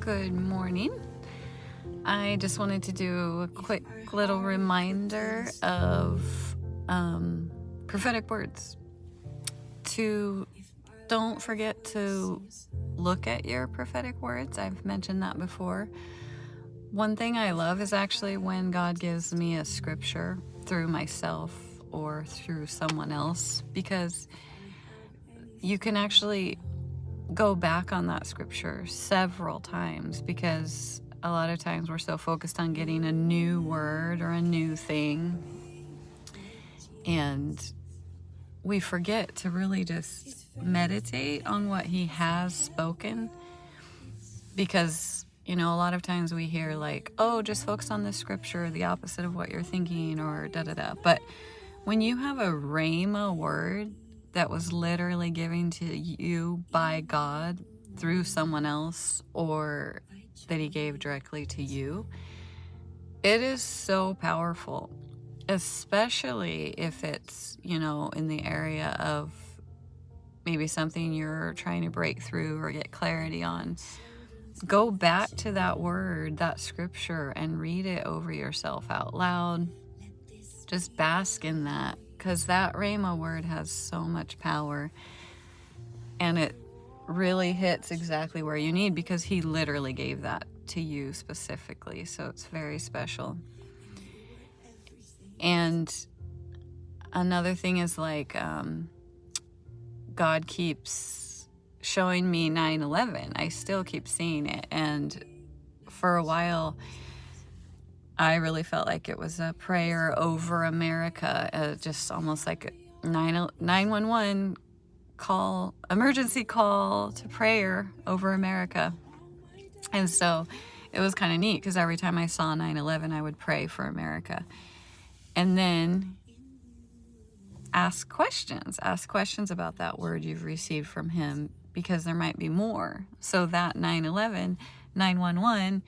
Good morning. I just wanted to do a quick little reminder of prophetic words. Don't forget to look at your prophetic words. I've mentioned that before. One thing I love is actually when God gives me a scripture through myself or through someone else, because you can actually go back on that scripture several times, because a lot of times we're so focused on getting a new word or a new thing, and we forget to really just meditate on what he has spoken. Because a lot of times we hear like, oh, just focus on this scripture, the opposite of what you're thinking, or da-da-da. But when you have a rhema word that was literally given to you by God through someone else, or that he gave directly to you, it is so powerful, especially if it's, in the area of maybe something you're trying to break through or get clarity on. Go back to that word, that scripture, and read it over yourself out loud. Just bask in that, because that rhema word has so much power, and it really hits exactly where you need, because he literally gave that to you specifically. So it's very special. And another thing is like, God keeps showing me 9/11. I still keep seeing it. And for a while, I really felt like it was a prayer over America, just almost like a 911 call, emergency call to prayer over America. And so it was kind of neat, because every time I saw 9/11, I would pray for America. And then ask questions about that word you've received from him, because there might be more. So that 911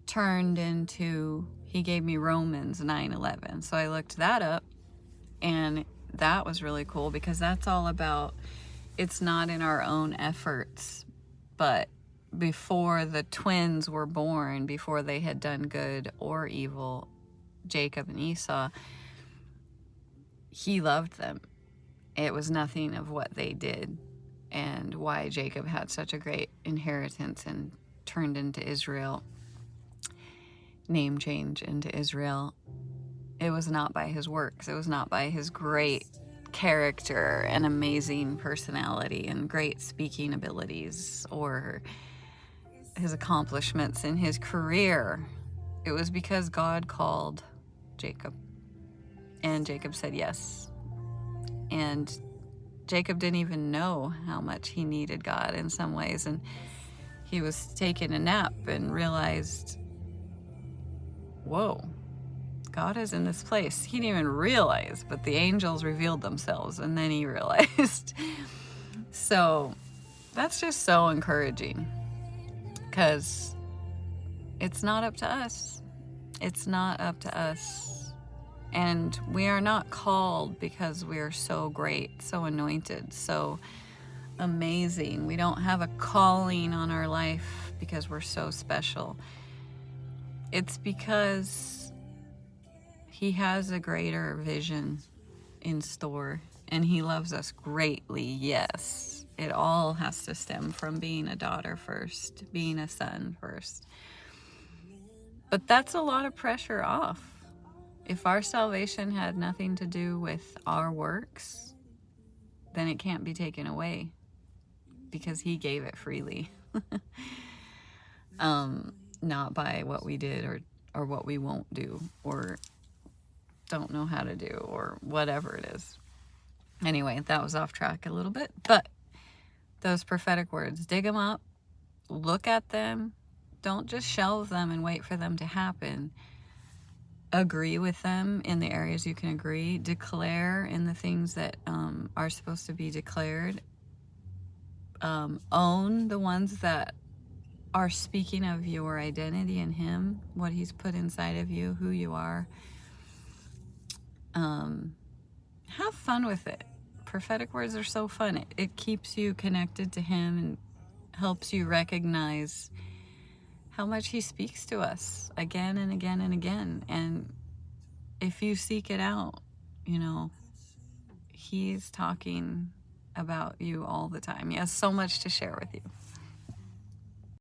turned into, he gave me Romans 9:11. So I looked that up, and that was really cool, because that's all about, it's not in our own efforts, but before the twins were born, before they had done good or evil, Jacob and Esau, he loved them. It was nothing of what they did, and why Jacob had such a great inheritance and turned into Israel, name change into Israel. It was not by his works. It was not by his great character and amazing personality and great speaking abilities or his accomplishments in his career. It was because God called Jacob, and Jacob said yes. And Jacob didn't even know how much he needed God in some ways, and he was taking a nap and realized, whoa, God is in this place. He didn't even realize, but the angels revealed themselves, and then he realized. So that's just so encouraging, because it's not up to us. It's not up to us. And we are not called because we are so great, so anointed, so amazing. We don't have a calling on our life because we're so special. It's because he has a greater vision in store, and he loves us greatly. Yes, it all has to stem from being a daughter first, being a son first. But that's a lot of pressure off. If our salvation had nothing to do with our works, then it can't be taken away, because he gave it freely. Not by what we did or what we won't do or don't know how to do or whatever it is. Anyway, that was off track a little bit, but those prophetic words, dig them up, look at them. Don't just shelve them and wait for them to happen. Agree with them in the areas you can agree. Declare in the things that are supposed to be declared. Own the ones that are speaking of your identity in him, what he's put inside of you, who you are. Have fun with it. Prophetic words are so fun. It keeps you connected to him and helps you recognize how much he speaks to us again and again and again. And if you seek it out, you know, he's talking about you all the time. He has so much to share with you.